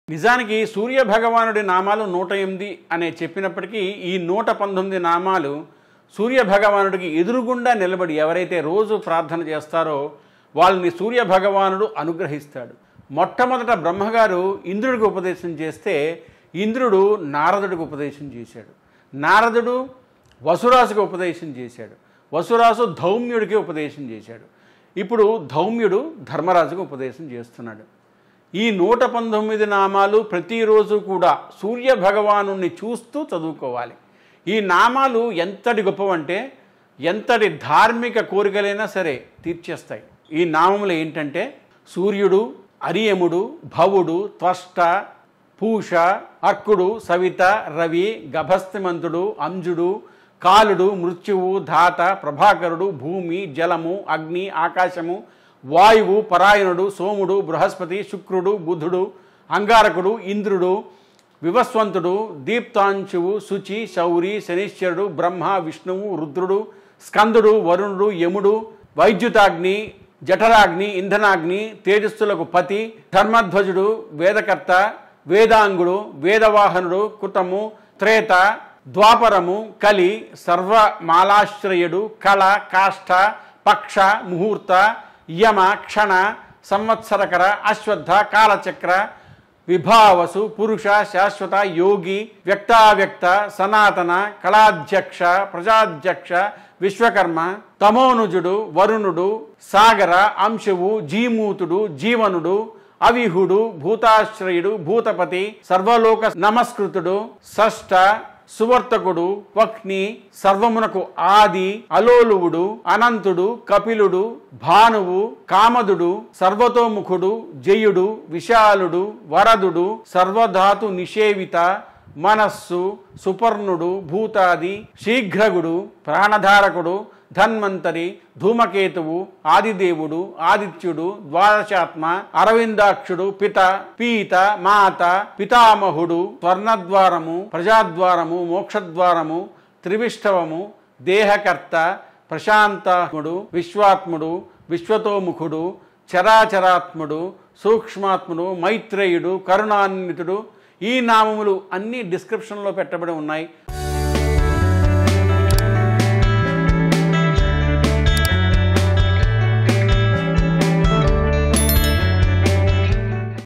నిజానికి సూర్య భగవానుడి నామాలు 108 అనే చెప్పినప్పటికీ ఈ 119 నామాలు సూర్య భగవానుడికి ఎదురుగుండా నిలబడి ఎవరైతే రోజు ప్రార్థన చేస్తారో వాళ్ళని సూర్య భగవానుడు అనుగ్రహిస్తాడు. మొట్టమొదట బ్రహ్మగారు ఇంద్రుడికి ఉపదేశం చేస్తే ఇంద్రుడు నారదుడికి ఉపదేశం చేశాడు. నారదుడు వసురాసుకి ఉపదేశం చేశాడు. వసురాసు ధౌమ్యుడికి ఉపదేశం చేశాడు. ఇప్పుడు ధౌమ్యుడు ధర్మరాజుకు ఉపదేశం చేస్తున్నాడు. ఈ 119 నామాలు ప్రతిరోజు కూడా సూర్య భగవాను చూస్తూ చదువుకోవాలి. ఈ నామాలు ఎంతటి గొప్పవంటే ఎంతటి ధార్మిక కోరికలైనా సరే తీర్చేస్తాయి. ఈ నామములు ఏంటంటే సూర్యుడు, అరియముడు, భవుడు, త్వష్ట, పూష, అర్కుడు, సవిత, రవి, గభస్తిమంతుడు, అంజుడు, కాలుడు, మృత్యువు, ధాత, ప్రభాకరుడు, భూమి, జలము, అగ్ని, ఆకాశము, వాయువు, పరాయణుడు, సోముడు, బృహస్పతి, శుక్రుడు, బుధుడు, అంగారకుడు, ఇంద్రుడు, వివస్వంతుడు, దీప్తాంశువు, శుచి, శౌరి, శనీశ్వరుడు, బ్రహ్మ, విష్ణువు, రుద్రుడు, స్కందుడు, వరుణుడు, యముడు, వైద్యుతాగ్ని, జఠరాగ్ని, ఇంధనాగ్ని, తేజస్సులకు పతి, ధర్మధ్వజుడు, వేదకర్త, వేదాంగుడు, వేదవాహనుడు, కుతము, త్రేత, ద్వాపరము, కలి, సర్వమాలాశ్రయుడు, కళ, కాష్ఠ, పక్ష, ముహూర్త, యమ, క్షణ, సంవత్సరకర, అశ్వత్థ, కాలచక్ర, విభావసు, పురుష, శాశ్వత, యోగి, వ్యక్తావ్యక్త, సనాతన, కళాధ్యక్ష, ప్రజాధ్యక్ష, విశ్వకర్మ, తమోనుజుడు, వరుణుడు, సాగర, అంశువు, జీమూతుడు, జీవనుడు, అవిహుడు, భూతాశ్రయుడు, భూతపతి, సర్వలోక నమస్కృతుడు, షష్ఠ, సువర్తకుడు, వక్ని, సర్వమునకు ఆది, అలోలువుడు, అనంతుడు, కపిలుడు, భానువు, కామదుడు, సర్వతోముఖుడు, జయుడు, విశాలుడు, వరదుడు, సర్వధాతు నిషేవిత, మనస్సు, సుపర్ణుడు, భూతాది, శీఘ్రగుడు, ప్రాణధారకుడు, ధన్వంతరి, ధూమకేతువు, ఆదిదేవుడు, ఆదిత్యుడు, ద్వాదశాత్మ, అరవిందాక్షుడు, పిత, పీత, మాత, పితామహుడు, స్వర్ణద్వారము, ప్రజాద్వారము, మోక్షద్వారము, త్రివిష్టవము, దేహకర్త, ప్రశాంతముడు, విశ్వాత్ముడు, విశ్వతోముఖుడు, చరాచరాత్ముడు, సూక్ష్మాత్ముడు, మైత్రేయుడు, కరుణాన్వితుడు. ఈ నామములు అన్నీ డిస్క్రిప్షన్లో పెట్టబడి ఉన్నాయి.